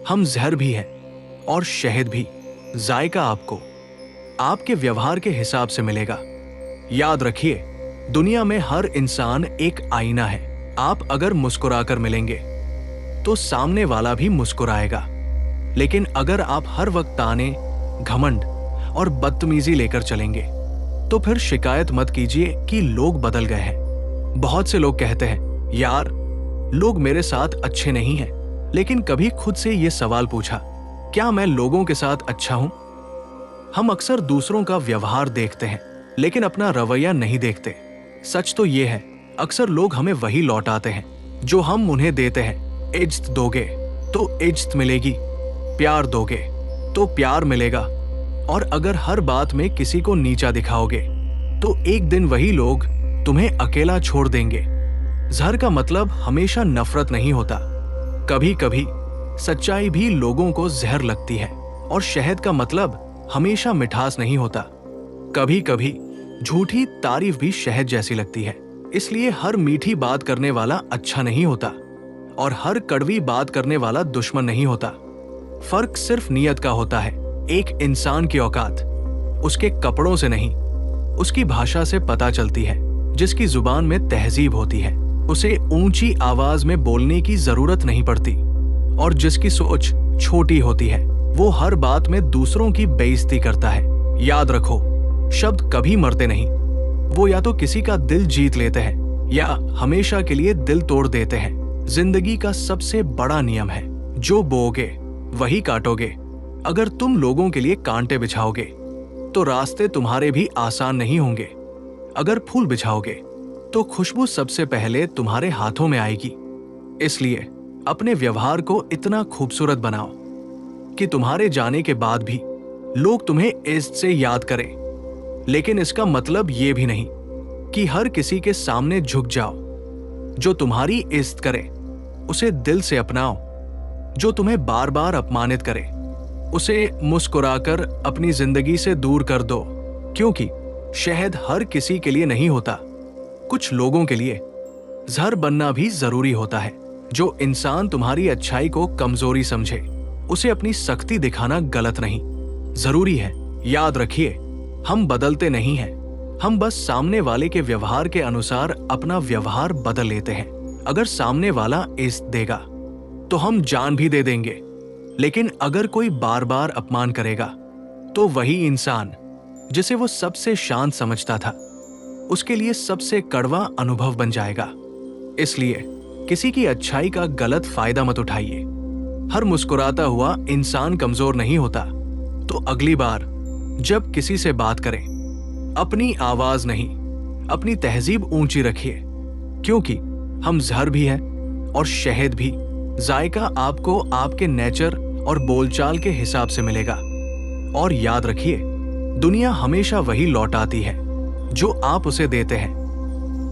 हम जहर भी हैं और शहद भी। जायका आपको आपके व्यवहार के हिसाब से मिलेगा। याद रखिए, दुनिया में हर इंसान एक आईना है। आप अगर मुस्कुराकर मिलेंगे तो सामने वाला भी मुस्कुराएगा, लेकिन अगर आप हर वक्त ताने, घमंड और बदतमीजी लेकर चलेंगे तो फिर शिकायत मत कीजिए कि लोग बदल गए हैं। बहुत से लोग कहते हैं, यार लोग मेरे साथ अच्छे नहीं हैं, लेकिन कभी खुद से ये सवाल पूछा, क्या मैं लोगों के साथ अच्छा हूं? हम अक्सर दूसरों का व्यवहार देखते हैं, लेकिन अपना रवैया नहीं देखते। सच तो ये है, अक्सर लोग हमें वही लौटाते हैं जो हम उन्हें देते हैं। इज्जत दोगे तो इज्जत मिलेगी, प्यार दोगे तो प्यार मिलेगा, और अगर हर बात में किसी को नीचा दिखाओगे तो एक दिन वही लोग तुम्हें अकेला छोड़ देंगे। जहर का मतलब हमेशा नफरत नहीं होता। कभी कभी सच्चाई भी लोगों को जहर लगती है, और शहद का मतलब हमेशा मिठास नहीं होता। कभी कभी झूठी तारीफ भी शहद जैसी लगती है। इसलिए हर मीठी बात करने वाला अच्छा नहीं होता, और हर कड़वी बात करने वाला दुश्मन नहीं होता। फर्क सिर्फ नीयत का होता है। एक इंसान की औकात उसके कपड़ों से नहीं, उसकी भाषा से पता चलती है। जिसकी जुबान में तहजीब होती है, उसे ऊंची आवाज में बोलने की जरूरत नहीं पड़ती, और जिसकी सोच छोटी होती है वो हर बात में दूसरों की बेइज्जती करता है। याद रखो, शब्द कभी मरते नहीं। वो या तो किसी का दिल जीत लेते हैं या हमेशा के लिए दिल तोड़ देते हैं। जिंदगी का सबसे बड़ा नियम है, जो बोओगे वही काटोगे। अगर तुम लोगों के लिए कांटे बिछाओगे तो रास्ते तुम्हारे भी आसान नहीं होंगे। अगर फूल बिछाओगे तो खुशबू सबसे पहले तुम्हारे हाथों में आएगी। इसलिए अपने व्यवहार को इतना खूबसूरत बनाओ कि तुम्हारे जाने के बाद भी लोग तुम्हें इज्जत से याद करें। लेकिन इसका मतलब ये भी नहीं कि हर किसी के सामने झुक जाओ। जो तुम्हारी इज्जत करे उसे दिल से अपनाओ। जो तुम्हें बार बार अपमानित करे उसे मुस्कुराकर अपनी जिंदगी से दूर कर दो, क्योंकि शहद हर किसी के लिए नहीं होता। कुछ लोगों के लिए जहर बनना भी जरूरी होता है। जो इंसान तुम्हारी अच्छाई को कमजोरी समझे उसे अपनी सख्ती दिखाना गलत नहीं, जरूरी है। याद रखिए, हम बदलते नहीं हैं, हम बस सामने वाले के व्यवहार के अनुसार अपना व्यवहार बदल लेते हैं। अगर सामने वाला इज्जत देगा तो हम जान भी दे देंगे, लेकिन अगर कोई बार बार अपमान करेगा तो वही इंसान जिसे वो सबसे शांत समझता था उसके लिए सबसे कड़वा अनुभव बन जाएगा। इसलिए किसी की अच्छाई का गलत फायदा मत उठाइए। हर मुस्कुराता हुआ इंसान कमजोर नहीं होता। तो अगली बार जब किसी से बात करें, अपनी आवाज नहीं, अपनी तहजीब ऊंची रखिए, क्योंकि हम जहर भी हैं और शहद भी। जायका आपको आपके नेचर और बोलचाल के हिसाब से मिलेगा। और याद रखिए, दुनिया हमेशा वही लौटाती है जो आप उसे देते हैं।